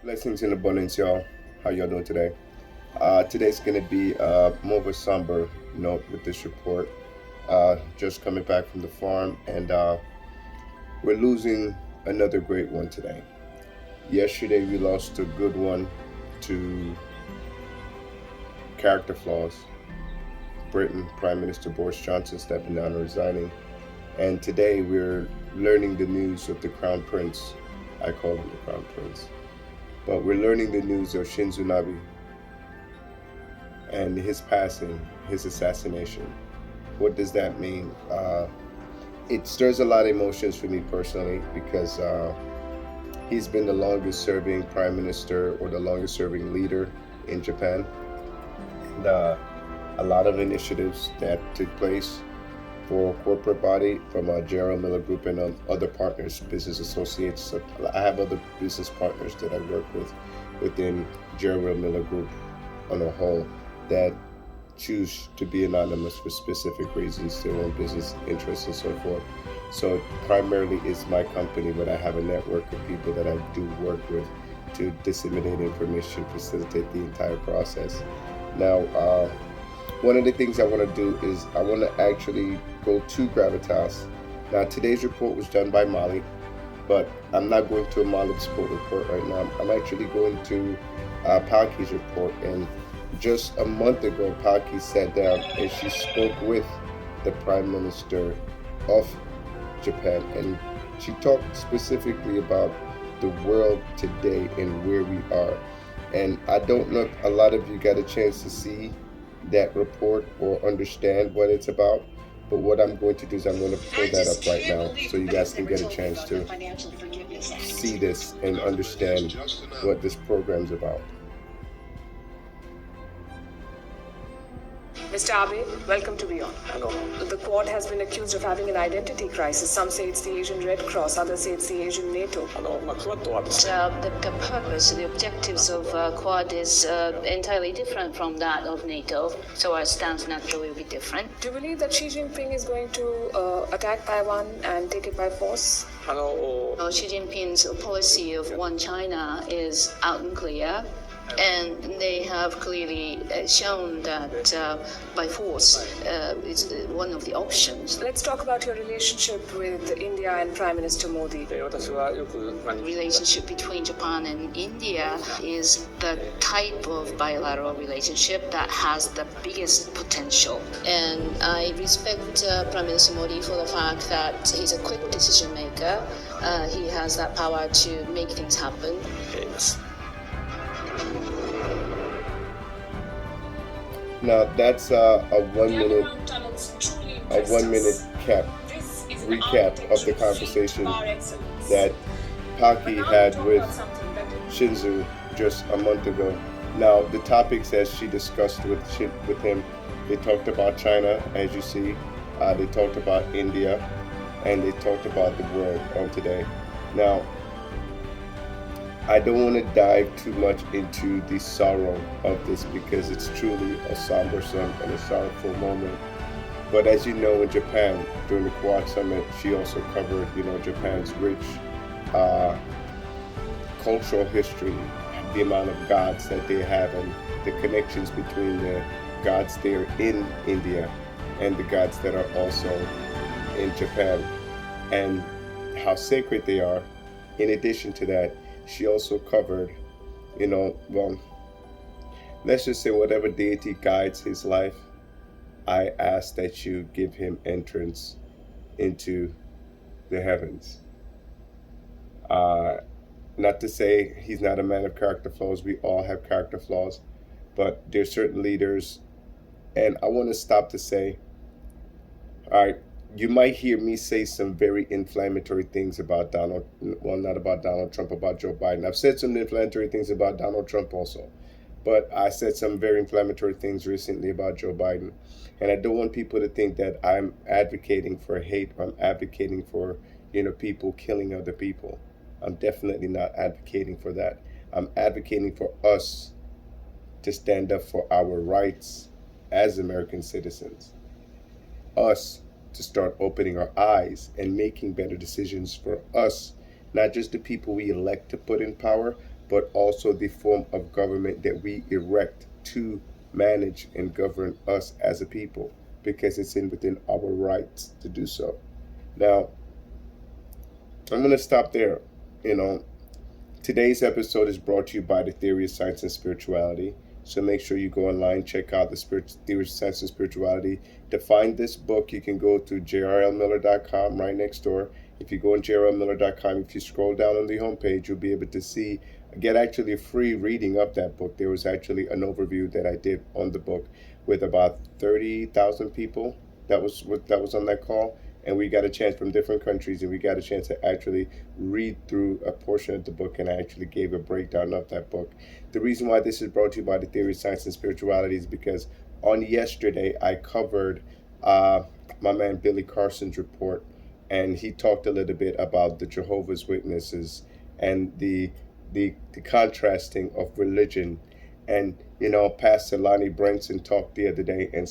Blessings in abundance, y'all. How y'all doing today? Today's going to be more of a somber note with this report. Just coming back from the farm, and we're losing another great one today. Yesterday, we lost a good one to character flaws. Britain, Prime Minister Boris Johnson stepping down and resigning. And today, we're learning the news of the Crown Prince. I call him the Crown Prince. But we're learning the news of Shinzo and his passing, his assassination. What does that mean? It stirs a lot of emotions for me personally because he's been the longest serving prime minister or the longest serving leader in Japan. And a lot of initiatives that took place for corporate body from General Miller Group and other partners, business associates. So I have other business partners that I work with within General Miller Group on a whole that choose to be anonymous for specific reasons, their own business interests and so forth. So primarily it's my company, but I have a network of people that I do work with to disseminate information, facilitate the entire process. Now, one of the things I want to do is I want to actually go to Gravitas. Now, today's report was done by Molly, but I'm not going to a Molly Sport report right now. I'm actually going to Palki's report. And just a month ago, Palki sat down and she spoke with the Prime Minister of Japan, and she talked specifically about the world today and where we are. And I don't know if a lot of you got a chance to see that report or understand what it's about, but what I'm going to do is I'm going to pull that up right now so you guys can get a chance to see this and understand what this program's about. Mr. Abe, welcome to Beyond. Hello. The Quad has been accused of having an identity crisis. Some say it's the Asian Red Cross, others say it's the Asian NATO. The purpose, the objectives of Quad is entirely different from that of NATO, so our stance naturally will be different. Do you believe that Xi Jinping is going to attack Taiwan and take it by force? Xi Jinping's policy of one China is out and clear. And they have clearly shown that by force is one of the options. Let's talk about your relationship with India and Prime Minister Modi. The relationship between Japan and India is the type of bilateral relationship that has the biggest potential. And I respect Prime Minister Modi for the fact that he's a quick decision maker. He has that power to make things happen. Now that's a 1 minute recap of the conversation that Paki had with Shinzo just a month ago. Now the topics that she discussed with him, they talked about China, as you see, they talked about India, and they talked about the world of today. Now, I don't want to dive too much into the sorrow of this because it's truly a somber and a sorrowful moment. But as you know, in Japan, during the Quad Summit, she also covered, Japan's rich cultural history, the amount of gods that they have, and the connections between the gods there in India and the gods that are also in Japan, and how sacred they are. In addition to that, she also covered, let's just say whatever deity guides his life, I ask that you give him entrance into the heavens. Not to say he's not a man of character flaws. We all have character flaws, but there's certain leaders, and I want to stop to say, all right, you might hear me say some very inflammatory things about not about Donald Trump, about Joe Biden. I've said some inflammatory things about Donald Trump also, but I said some very inflammatory things recently about Joe Biden. And I don't want people to think that I'm advocating for hate. I'm advocating for, people killing other people. I'm definitely not advocating for that. I'm advocating for us to stand up for our rights as American citizens. Us to start opening our eyes and making better decisions for us, not just the people we elect to put in power, but also the form of government that we erect to manage and govern us as a people, because it's in within our rights to do so. Now, I'm going to stop there. You know, today's episode is brought to you by the Theory of Science and Spirituality. So make sure you go online, check out the Theory of Science and Spirituality. To find this book, you can go to jrlmiller.com right next door. If you go on jrlmiller.com, if you scroll down on the homepage, you'll be able to get actually a free reading of that book. There was actually an overview that I did on the book with about 30,000 people that was on that call, and we got a chance from different countries, and we got a chance to actually read through a portion of the book, and I actually gave a breakdown of that book. The reason why this is brought to you by the Theory of Science and Spirituality is because on yesterday I covered my man Billy Carson's report, and he talked a little bit about the Jehovah's Witnesses and the contrasting of religion. And Pastor Lonnie Branson talked the other day and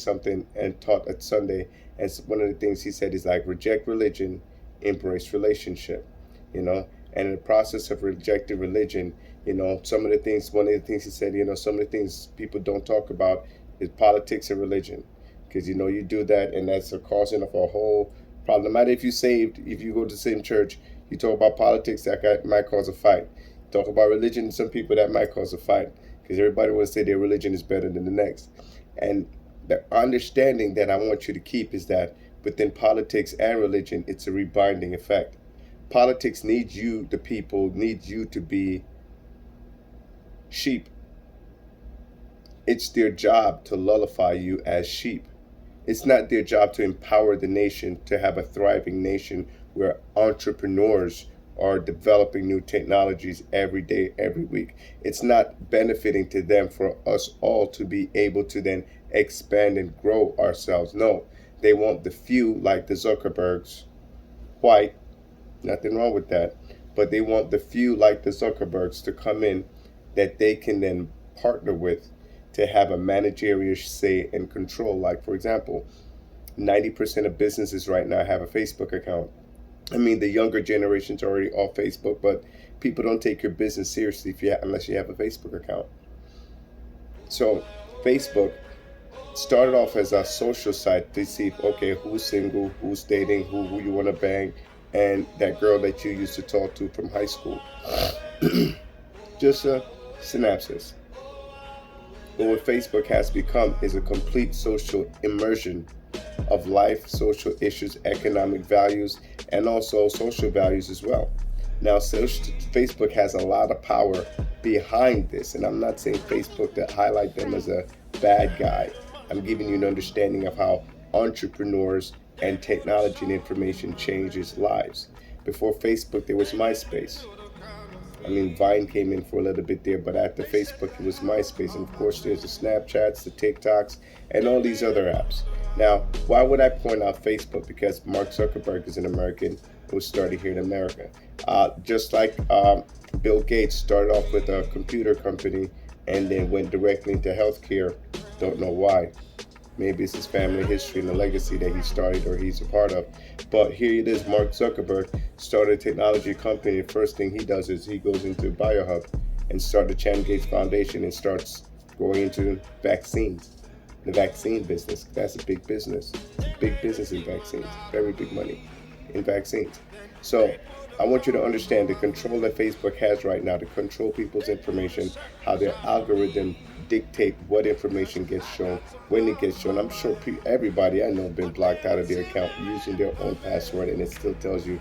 taught at Sunday, and one of the things he said is like, reject religion, embrace relationship. And in the process of rejecting religion, one of the things he said, some of the things people don't talk about is politics and religion, because you do that, and that's a causing of a whole problem. No matter if you're saved, if you go to the same church, you talk about politics, that might cause a fight. Talk about religion, some people that might cause a fight, because everybody wants to say their religion is better than the next. And the understanding that I want you to keep is that within politics and religion, it's a rebinding effect. Politics needs you, the people, needs you to be sheep. It's their job to lullify you as sheep. It's not their job to empower the nation to have a thriving nation where entrepreneurs are developing new technologies every day, every week. It's not benefiting to them for us all to be able to then expand and grow ourselves. No, they want the few, like the Zuckerbergs, white, nothing wrong with that, but they want the few like the Zuckerbergs to come in that they can then partner with to have a managerial say and control. Like, for example, 90% of businesses right now have a Facebook account. I mean, the younger generation's already off Facebook, but people don't take your business seriously unless you have a Facebook account. So Facebook started off as a social site to see, okay, who's single, who's dating, who you want to bang, and that girl that you used to talk to from high school. Just a synopsis. But what Facebook has become is a complete social immersion of life, social issues, economic values, and also social values as well. Now, Facebook has a lot of power behind this, and I'm not saying Facebook to highlight them as a bad guy. I'm giving you an understanding of how entrepreneurs and technology and information changes lives. Before Facebook, there was MySpace. I mean, Vine came in for a little bit there, but after Facebook, it was MySpace. And of course, there's the Snapchats, the TikToks, and all these other apps. Now, why would I point out Facebook? Because Mark Zuckerberg is an American who started here in America. Just like Bill Gates started off with a computer company and then went directly into healthcare. Don't know why. Maybe it's his family history and the legacy that he started or he's a part of. But here it is, Mark Zuckerberg started a technology company. The first thing he does is he goes into BioHub and starts the Chan Gates Foundation and starts going into vaccines. The vaccine business, that's a big business. Big business in vaccines. Very big money in vaccines. So I want you to understand the control that Facebook has right now to control people's information, how their algorithm dictate what information gets shown, when it gets shown. I'm sure everybody I know has been blocked out of their account using their own password, and it still tells you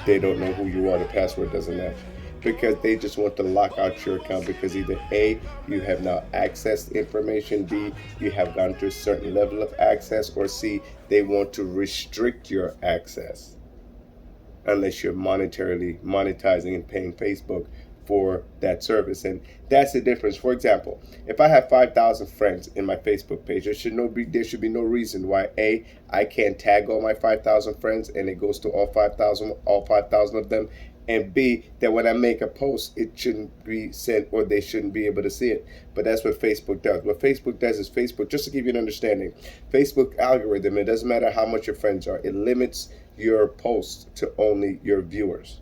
they don't know who you are. The password doesn't match, because they just want to lock out your account, because either A, you have now accessed information, B, you have gone to a certain level of access, or C, they want to restrict your access unless you're monetizing and paying Facebook for that service. And that's the difference. For example, if I have 5,000 friends in my Facebook page, there should be no reason why A, I can't tag all my 5,000 friends and it goes to all 5,000 of them, and B, that when I make a post, it shouldn't be sent or they shouldn't be able to see it. But that's what Facebook does. What Facebook does is just to give you an understanding, Facebook algorithm, it doesn't matter how much your friends are, it limits your posts to only your viewers.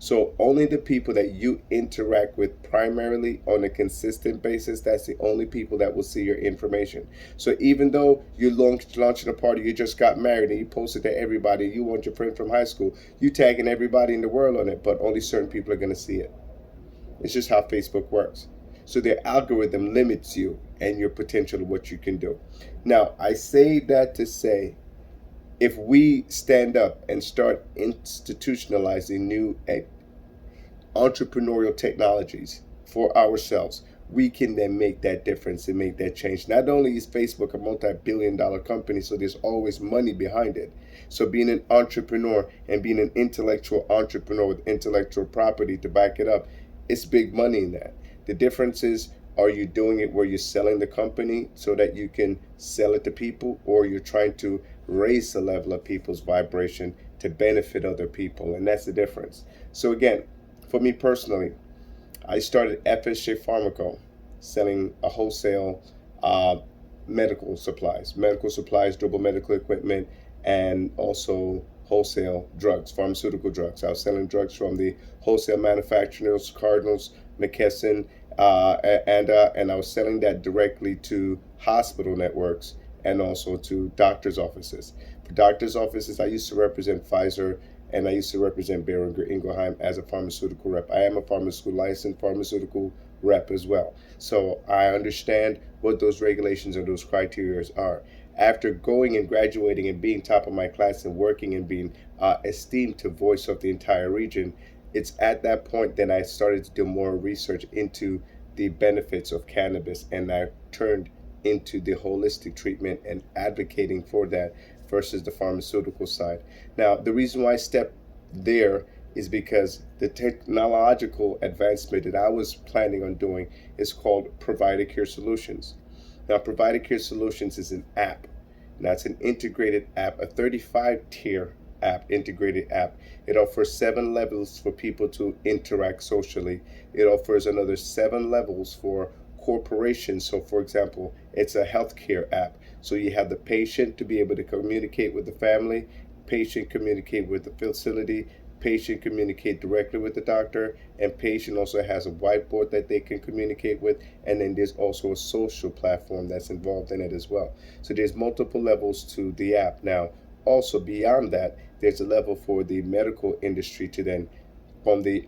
So only the people that you interact with primarily on a consistent basis, that's the only people that will see your information. So even though you're launching a party, you just got married and you post it to everybody, you want your friend from high school, you tagging everybody in the world on it, but only certain people are going to see it. It's just how Facebook works. So their algorithm limits you and your potential of what you can do. Now, I say that to say, if we stand up and start institutionalizing new entrepreneurial technologies for ourselves, we can then make that difference and make that change. Not only is Facebook a multi-billion-dollar company, so there's always money behind it. So being an entrepreneur and being an intellectual entrepreneur with intellectual property to back it up, it's big money in that. The difference is, are you doing it where you're selling the company so that you can sell it to people, or you're trying to raise the level of people's vibration to benefit other people? And that's the difference. So again, for me personally, I started FSJ Pharmaco, selling a wholesale medical supplies, durable medical equipment, and also wholesale drugs, pharmaceutical drugs. I was selling drugs from the wholesale manufacturers, Cardinals, McKesson, and I was selling that directly to hospital networks and also to doctors' offices. For doctors' offices, I used to represent Pfizer and I used to represent Boehringer Ingelheim as a pharmaceutical rep. I am a licensed pharmaceutical rep as well. So I understand what those regulations and those criteria are. After going and graduating and being top of my class and working and being esteemed to voice of the entire region, it's at that point that I started to do more research into the benefits of cannabis, and I turned into the holistic treatment and advocating for that versus the pharmaceutical side. Now, the reason why I stepped there is because the technological advancement that I was planning on doing is called Provider Care Solutions. Now, Provider Care Solutions is an app. Now, it's an integrated app, a 35-tier app, integrated app. It offers 7 levels for people to interact socially. It offers another 7 levels for corporations. So, for example, it's a healthcare app. So you have the patient to be able to communicate with the family, patient communicate with the facility, patient communicate directly with the doctor, and patient also has a whiteboard that they can communicate with, and then there's also a social platform that's involved in it as well. So there's multiple levels to the app. Now, also beyond that, there's a level for the medical industry to then, from the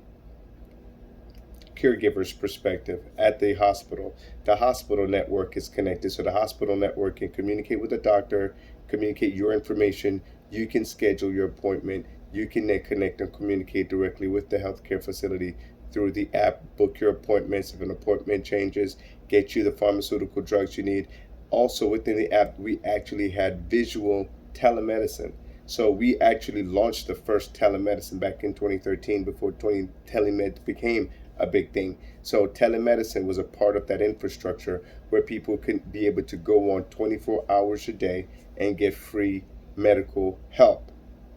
caregiver's perspective at the hospital network is connected. So the hospital network can communicate with the doctor, communicate your information. You can schedule your appointment. You can then connect and communicate directly with the healthcare facility through the app, book your appointments if an appointment changes, get you the pharmaceutical drugs you need. Also within the app, we actually had visual telemedicine. So we actually launched the first telemedicine back in 2013 before telemed became a big thing. So telemedicine was a part of that infrastructure where people can be able to go on 24 hours a day and get free medical help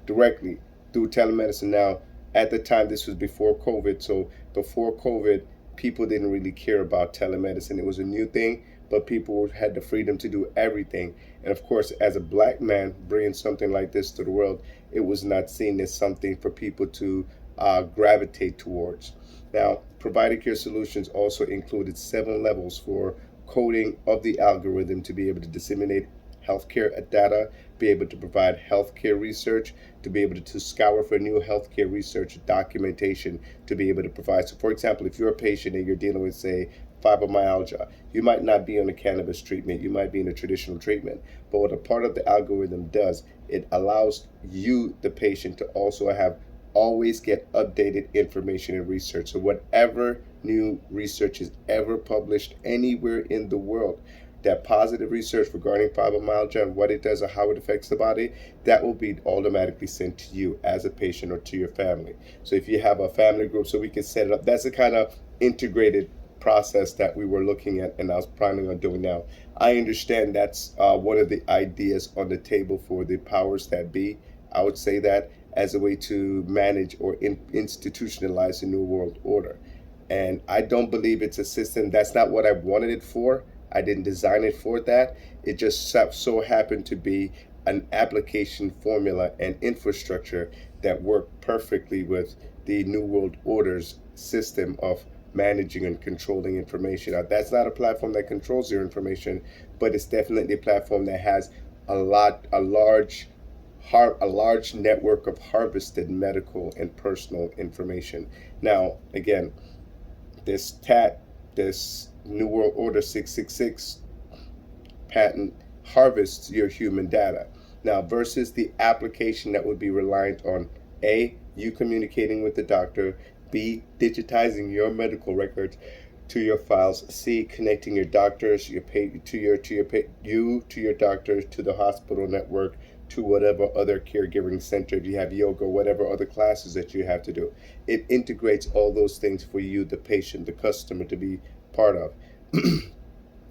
directly through telemedicine. Now, at the time, this was before COVID. So before COVID, people didn't really care about telemedicine. It was a new thing, but people had the freedom to do everything. And of course, as a black man bringing something like this to the world, it was not seen as something for people to gravitate towards. Now, Provider Care Solutions also included 7 levels for coding of the algorithm to be able to disseminate healthcare data, be able to provide healthcare research, to be able to scour for new healthcare research documentation, to be able to provide. So, for example, if you're a patient and you're dealing with, say, fibromyalgia, you might not be on a cannabis treatment, you might be in a traditional treatment. But what a part of the algorithm does, it allows you, the patient, to also always get updated information and research. So whatever new research is ever published anywhere in the world, that positive research regarding fibromyalgia and what it does or how it affects the body, that will be automatically sent to you as a patient or to your family. So if you have a family group, so we can set it up. That's the kind of integrated process that we were looking at and I was planning on doing now. I understand that's one of the ideas on the table for the powers that be. I would say that as a way to manage or institutionalize the New World Order. And I don't believe it's a system. That's not what I wanted it for. I didn't design it for that. It just so happened to be an application formula and infrastructure that worked perfectly with the New World Order's system of managing and controlling information. Now, that's not a platform that controls your information, but it's definitely a platform that has a large network of harvested medical and personal information. Now, again, this New World Order 666 patent harvests your human data. Now, versus the application that would be reliant on A, you communicating with the doctor, B, digitizing your medical records to your files, C, connecting your doctors, your to your doctors, to the hospital network, to whatever other caregiving center, if you have yoga, whatever other classes that you have to do. It integrates all those things for you, the patient, the customer, to be part of.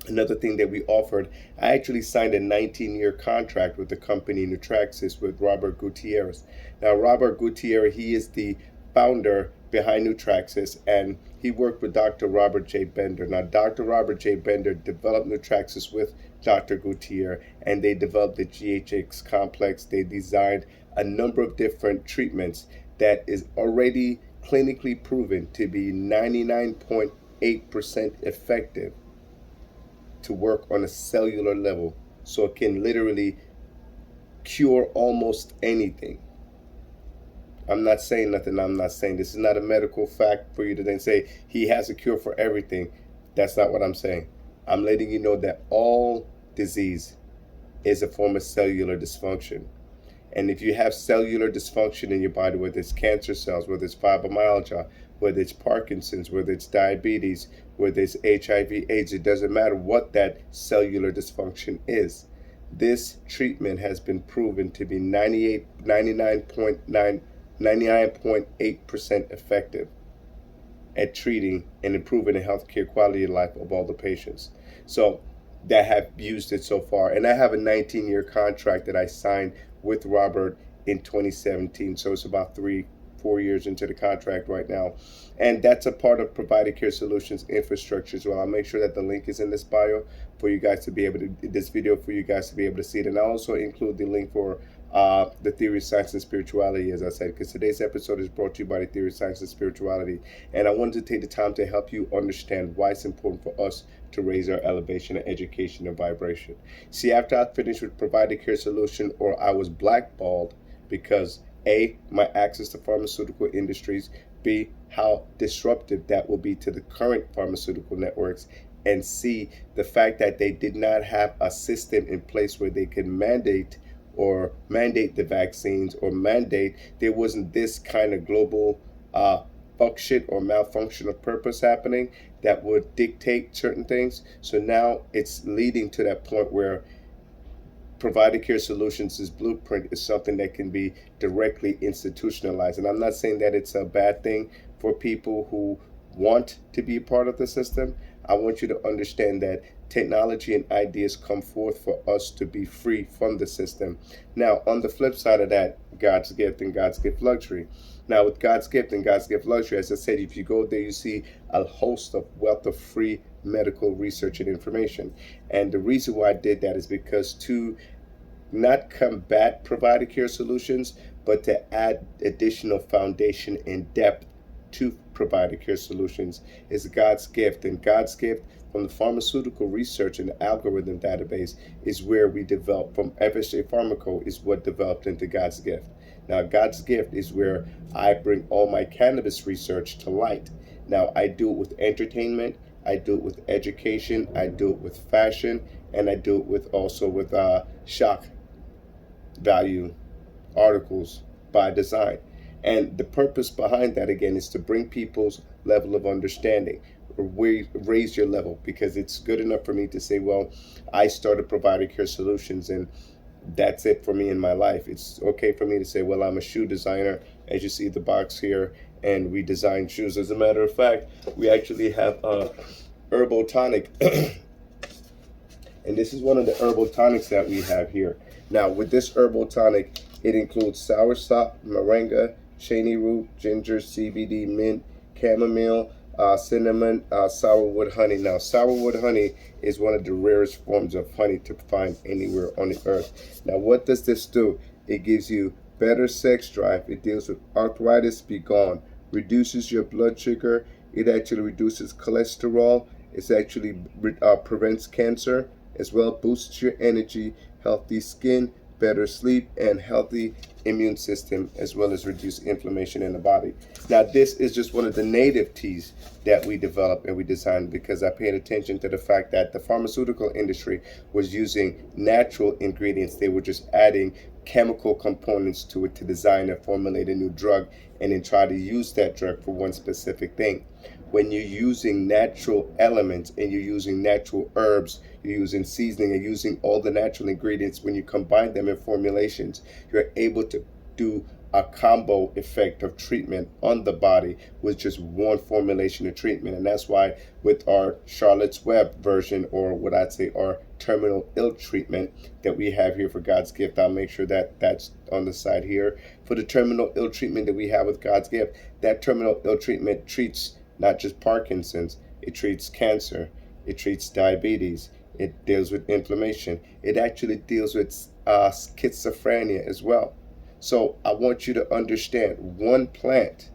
Another thing that we offered, I actually signed a 19-year contract with the company Nutraxis with Robert Gutierrez. Now, Robert Gutierrez, he is the founder behind Nutraxis, and he worked with Dr. Robert J. Bender. Now, Dr. Robert J. Bender developed Nutraxis with Dr. Gutierrez, and they developed the GHX complex. They designed a number of different treatments that is already clinically proven to be 99.8% effective to work on a cellular level. So it can literally cure almost anything. I'm not saying nothing. I'm not saying this is not a medical fact for you to then say he has a cure for everything. That's not what I'm saying. I'm letting you know that all disease is a form of cellular dysfunction. And if you have cellular dysfunction in your body, whether it's cancer cells, whether it's fibromyalgia, whether it's Parkinson's, whether it's diabetes, whether it's HIV/AIDS, it doesn't matter what that cellular dysfunction is. This treatment has been proven to be 99.8% effective at treating and improving the healthcare quality of life of all the patients. So that have used it so far. And I have a 19-year contract that I signed with Robert in 2017. So it's about 3-4 years into the contract right now. And that's a part of Provider Care Solutions infrastructure as well. I'll make sure that the link is in this bio for you guys to be able to, this video for you guys to be able to see it. And I'll also include the link for the Theory of Science and Spirituality, as I said, because today's episode is brought to you by the Theory of Science and Spirituality. And I wanted to take the time to help you understand why it's important for us to raise our elevation and education and vibration. See, after I finished with Provider Care Solution, or I was blackballed because A, my access to pharmaceutical industries, B, how disruptive that will be to the current pharmaceutical networks, and C, the fact that they did not have a system in place where they can mandate the vaccines, or mandate there wasn't this kind of global function or malfunction of purpose happening that would dictate certain things. So now it's leading to that point where Provider Care Solutions' blueprint is something that can be directly institutionalized. And I'm not saying that it's a bad thing for people who want to be part of the system. I want you to understand that technology and ideas come forth for us to be free from the system. Now, on the flip side of that, God's gift and God's gift luxury. Now, with God's gift and God's gift luxury, as I said, if you go there, you see a host of wealth of free medical research and information. And the reason why I did that is because to not combat Provider Care Solutions, but to add additional foundation and depth to Provider Care Solutions is God's gift. And God's gift from the pharmaceutical research and the algorithm database is where we develop from FSJ Pharmaco is what developed into God's gift. Now, God's gift is where I bring all my cannabis research to light. Now, I do it with entertainment, I do it with education, I do it with fashion, and I do it with also with shock value articles by design. And the purpose behind that, again, is to bring people's level of understanding, or raise your level, because it's good enough for me to say, well, I started Provider Care Solutions and that's it for me in my life. It's okay for me to say, well, I'm a shoe designer, as you see the box here, and we design shoes. As a matter of fact, we actually have a herbal tonic. And this is one of the herbal tonics that we have here. Now, with this herbal tonic, it includes soursop, moringa, cheney root, ginger, CBD, mint, chamomile, cinnamon, sourwood honey. Now, sourwood honey is one of the rarest forms of honey to find anywhere on the earth. Now, what does this do? It gives you better sex drive. It deals with arthritis, be gone, reduces your blood sugar. It actually reduces cholesterol. It actually prevents cancer as well, boosts your energy, healthy skin, better sleep, and healthy immune system, as well as reduce inflammation in the body. Now, this is just one of the native teas that we developed and we designed because I paid attention to the fact that the pharmaceutical industry was using natural ingredients. They were just adding chemical components to it to design and formulate a new drug and then try to use that drug for one specific thing. When you're using natural elements and you're using natural herbs, you're using seasoning and using all the natural ingredients, when you combine them in formulations, you're able to do a combo effect of treatment on the body with just one formulation of treatment. And that's why with our Charlotte's Web version, or what I'd say our terminal ill treatment that we have here for God's gift, I'll make sure that that's on the side here. For the terminal ill treatment that we have with God's gift, that terminal ill treatment treats not just Parkinson's, it treats cancer, it treats diabetes, it deals with inflammation, it actually deals with schizophrenia as well. So I want you to understand one plant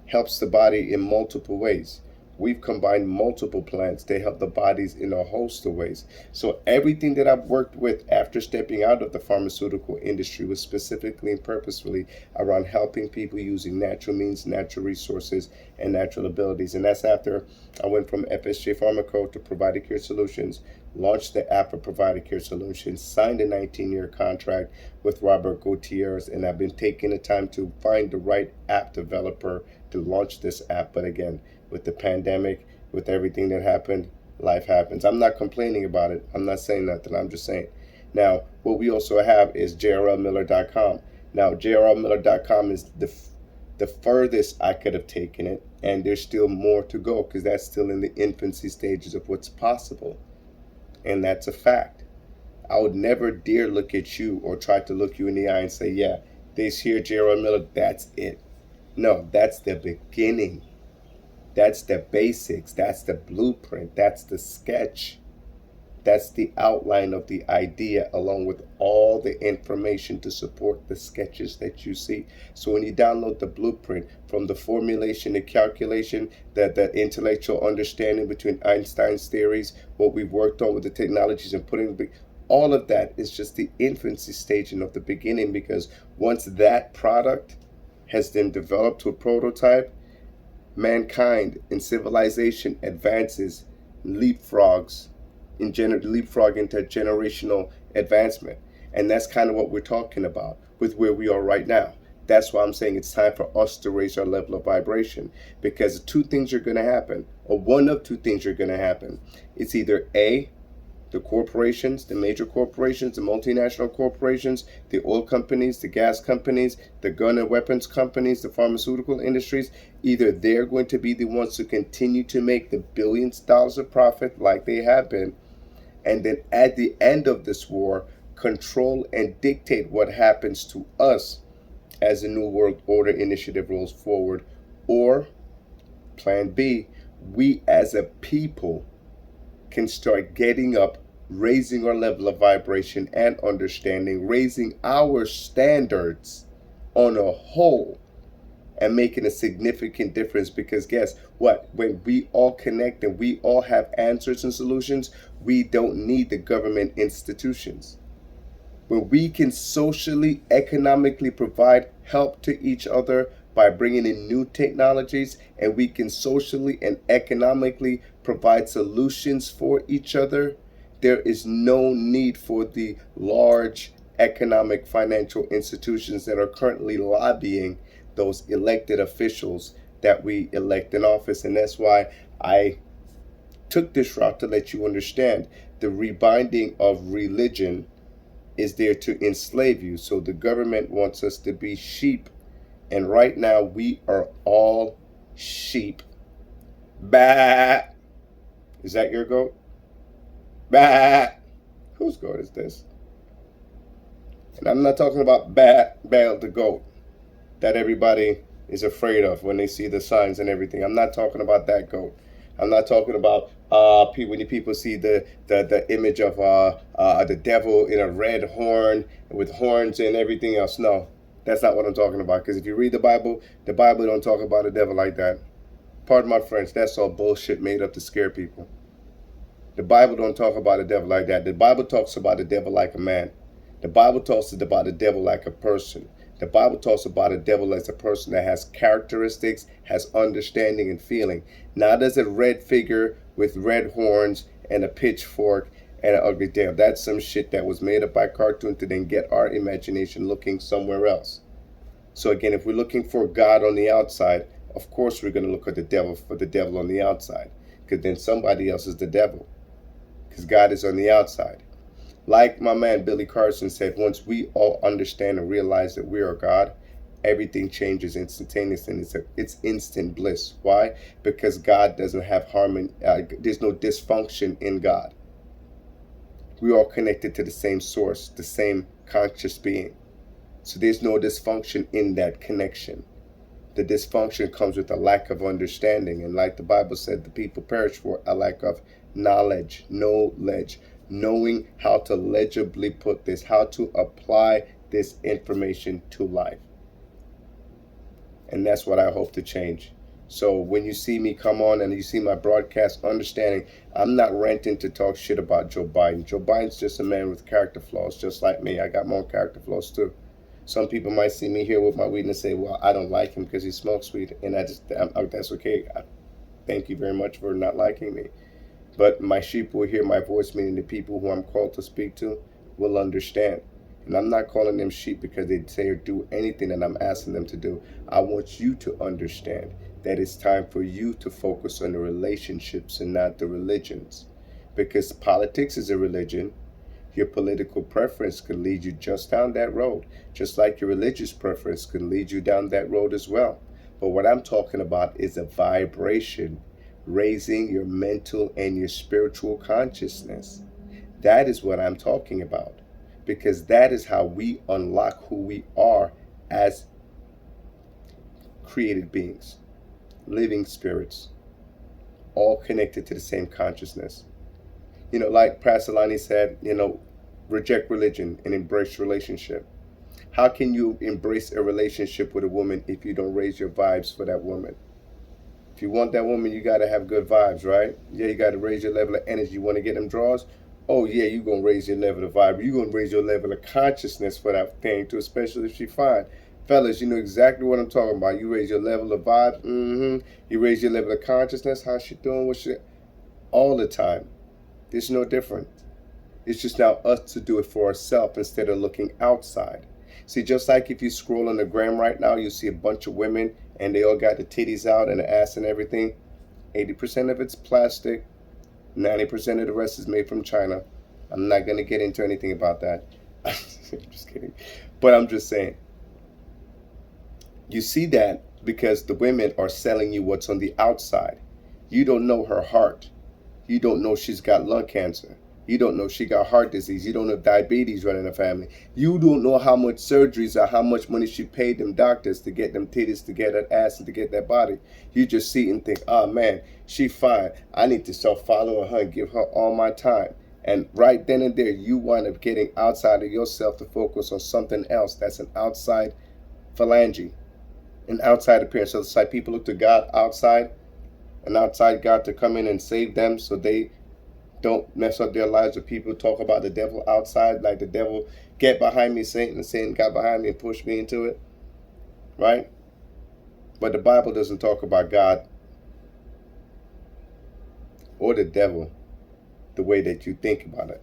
helps the body in multiple ways. We've combined multiple plants. They help the bodies in a host of ways. So everything that I've worked with after stepping out of the pharmaceutical industry was specifically and purposefully around helping people using natural means, natural resources, and natural abilities. And that's after I went from FSJ Pharmaco to Provider Care Solutions, launched the app of Provider Care Solutions, signed a 19-year contract with Robert Gutierrez, and I've been taking the time to find the right app developer to launch this app. But again, with the pandemic, with everything that happened, life happens. I'm not complaining about it. I'm not saying nothing. I'm just saying. Now, what we also have is jrlmiller.com. Now, jrlmiller.com is the furthest I could have taken it, and there's still more to go because that's still in the infancy stages of what's possible. And that's a fact. I would never dare look at you or try to look you in the eye and say, yeah, this here, J.R. Miller, that's it. No, that's the beginning. That's the basics. That's the blueprint. That's the sketch. That's the outline of the idea, along with all the information to support the sketches that you see. So when you download the blueprint, from the formulation, the calculation, the intellectual understanding between Einstein's theories, what we've worked on with the technologies and all of that is just the infancy staging of the beginning, because once that product has been developed to a prototype, mankind in civilization advances, leapfrogs leapfrog into generational advancement. And that's kind of what we're talking about with where we are right now. That's why I'm saying it's time for us to raise our level of vibration, because two things are going to happen, or one of two things are going to happen. It's either A, the corporations, the major corporations, the multinational corporations, the oil companies, the gas companies, the gun and weapons companies, the pharmaceutical industries, either they're going to be the ones to continue to make the billions of dollars of profit like they have been, and then at the end of this war, control and dictate what happens to us as the New World Order initiative rolls forward. Or plan B, we as a people can start getting up, raising our level of vibration and understanding, raising our standards on a whole, and making a significant difference. Because guess what? When we all connect and we all have answers and solutions, we don't need the government institutions. When we can socially, economically provide help to each other by bringing in new technologies, and we can socially and economically provide solutions for each other, there is no need for the large economic financial institutions that are currently lobbying those elected officials that we elect in office. And that's why I took this route, to let you understand the rebinding of religion is there to enslave you. So the government wants us to be sheep, and right now we are all sheep. Bah! Is that your goat? Bah! Whose goat is this? And I'm not talking about Baal the goat that everybody is afraid of when they see the signs and everything. I'm not talking about that goat. I'm not talking about when people see the image of the devil in a red horn with horns and everything else. No, That's not what I'm talking about. Because if you read the Bible don't talk about the devil like that. Pardon my French. That's all bullshit made up to scare people. The Bible don't talk about the devil like that. The Bible talks about the devil like a man. The Bible talks about the devil like a person. The Bible talks about the devil as a person that has characteristics, has understanding and feeling. Not as a red figure with red horns and a pitchfork and an ugly tail. That's some shit that was made up by cartoon to then get our imagination looking somewhere else. So again, if we're looking for God on the outside, of course we're going to look at the devil for the devil on the outside. Because then somebody else is the devil. Because God is on the outside. Like my man Billy Carson said, once we all understand and realize that we are God, everything changes instantaneously. It's instant bliss. Why? Because God doesn't have harmony. There's no dysfunction in God. We are all connected to the same source, the same conscious being. So there's no dysfunction in that connection. The dysfunction comes with a lack of understanding. And like the Bible said, the people perish for a lack of knowledge, knowing how to legibly put this, how to apply this information to life. And that's what I hope to change. So when you see me come on and you see my broadcast, understanding I'm not ranting to talk shit about Joe Biden. Joe Biden's just a man with character flaws, just like me. I got my own character flaws too. Some people might see me here with my weed and say, well, I don't like him because he smokes weed. And that's okay. Thank you very much for not liking me. But my sheep will hear my voice, meaning the people who I'm called to speak to will understand. And I'm not calling them sheep because they say or do anything that I'm asking them to do. I want you to understand that it's time for you to focus on the relationships and not the religions. Because politics is a religion. Your political preference can lead you just down that road, just like your religious preference can lead you down that road as well. But what I'm talking about is a vibration, raising your mental and your spiritual consciousness. That is what I'm talking about, because that is how we unlock who we are as created beings, living spirits, all connected to the same consciousness. Like Prasalani said, reject religion and embrace relationship. How can you embrace a relationship with a woman if you don't raise your vibes for that woman? If you want that woman, you got to have good vibes, right? Yeah, you got to raise your level of energy. You want to get them draws? Oh, yeah, you're going to raise your level of vibe. You're going to raise your level of consciousness for that thing, too, especially if she's fine. Fellas, you know exactly what I'm talking about. You raise your level of vibe. You raise your level of consciousness. How's she doing? What's she... All the time. It's no different. It's just now us to do it for ourselves instead of looking outside. See, just like if you scroll on the gram right now, you see a bunch of women and they all got the titties out and the ass and everything. 80% of it's plastic. 90% of the rest is made from China. I'm not going to get into anything about that. I'm just kidding. But I'm just saying. You see that because the women are selling you what's on the outside. You don't know her heart. You don't know she's got lung cancer. You don't know she got heart disease. You don't know diabetes running in the family. You don't know how much surgeries or how much money she paid them doctors to get them titties, to get that ass, and to get that body. You just see and think, oh man, she fine. I need to start following her and give her all my time. And right then and there, you wind up getting outside of yourself to focus on something else. That's an outside phalange, an outside appearance. So it's like people look to God outside, an outside God to come in and save them so they don't mess up their lives with people talk about the devil outside, like the devil, get behind me, Satan, and Satan got behind me and pushed me into it, right? But the Bible doesn't talk about God or the devil the way that you think about it.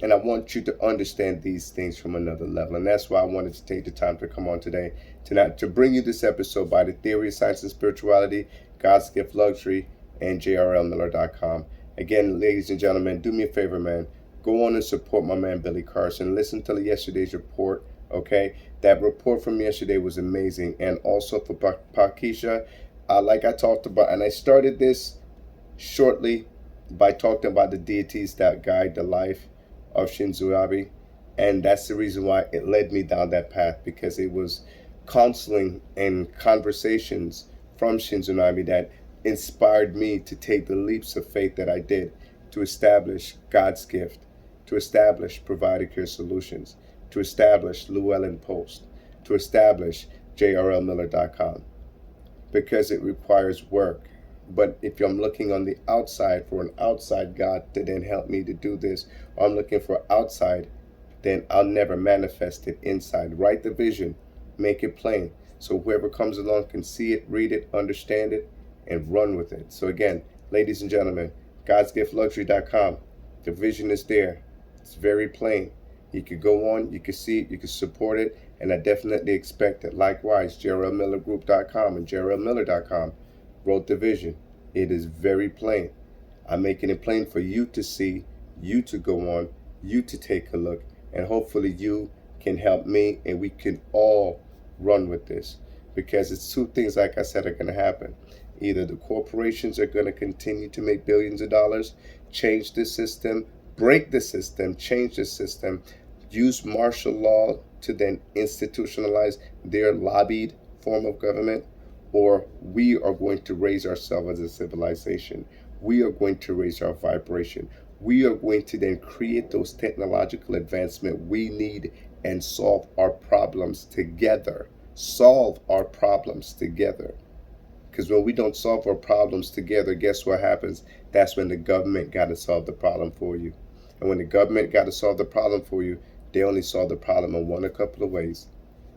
And I want you to understand these things from another level. And that's why I wanted to take the time to come on today, to bring you this episode by the Theory of Science and Spirituality, God's Gift Luxury, and jrlmiller.com. Again, ladies and gentlemen, do me a favor, man. Go on and support my man, Billy Carson. Listen to yesterday's report, okay? That report from yesterday was amazing. And also for Pakisha, like I talked about, and I started this shortly by talking about the deities that guide the life of Shinzo Abe. And that's the reason why it led me down that path, because it was counseling and conversations from Shinzo Abe that inspired me to take the leaps of faith that I did to establish God's Gift, to establish Provider Care Solutions, to establish Llewellyn Post. to establish jrlmiller.com because it requires work. But if I'm looking on the outside for an outside God to then help me to do this, or I'm looking for outside, then I'll never manifest it inside. Write the vision, make it plain, so whoever comes along can see it, read it, understand it, and run with it. So again, ladies and gentlemen, godsgiftluxury.com. The vision is there. It's very plain. You could go on, you could see it, you could support it, and I definitely expect it. Likewise, JeraldMillerGroup.com and JeraldMiller.com wrote the vision. It is very plain. I'm making it plain for you to see, you to go on, you to take a look, and hopefully you can help me and we can all run with this, because it's two things, like I said, are going to happen. Either the corporations are going to continue to make billions of dollars, change the system, break the system, change the system, use martial law to then institutionalize their lobbied form of government, or we are going to raise ourselves as a civilization. We are going to raise our vibration. We are going to then create those technological advancement we need and solve our problems together. Solve our problems together. Because when we don't solve our problems together, guess what happens? That's when the government got to solve the problem for you. And when the government got to solve the problem for you, they only solve the problem in a couple of ways.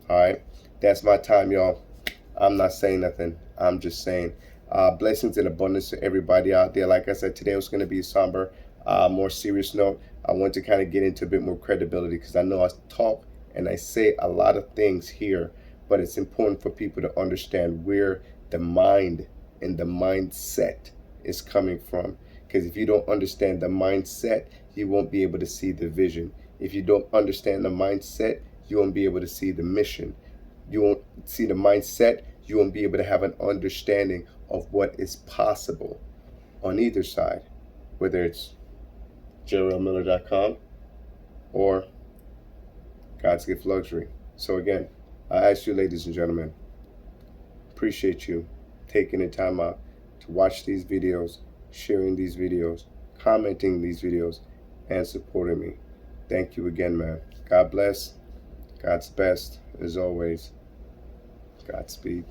All right? That's my time, y'all. I'm not saying nothing. I'm just saying blessings and abundance to everybody out there. Like I said, today was going to be a somber, more serious note. I want to kind of get into a bit more credibility, because I know I talk and I say a lot of things here, but it's important for people to understand where the mind and the mindset is coming from. Because if you don't understand the mindset, you won't be able to see the vision. If you don't understand the mindset, you won't be able to see the mission. You won't see the mindset, you won't be able to have an understanding of what is possible on either side, whether it's JeraldMiller.com or God's Gift Luxury. So again, I ask you, ladies and gentlemen, appreciate you taking the time out to watch these videos, sharing these videos, commenting these videos, and supporting me. Thank you again, man. God bless. God's best, as always. Godspeed.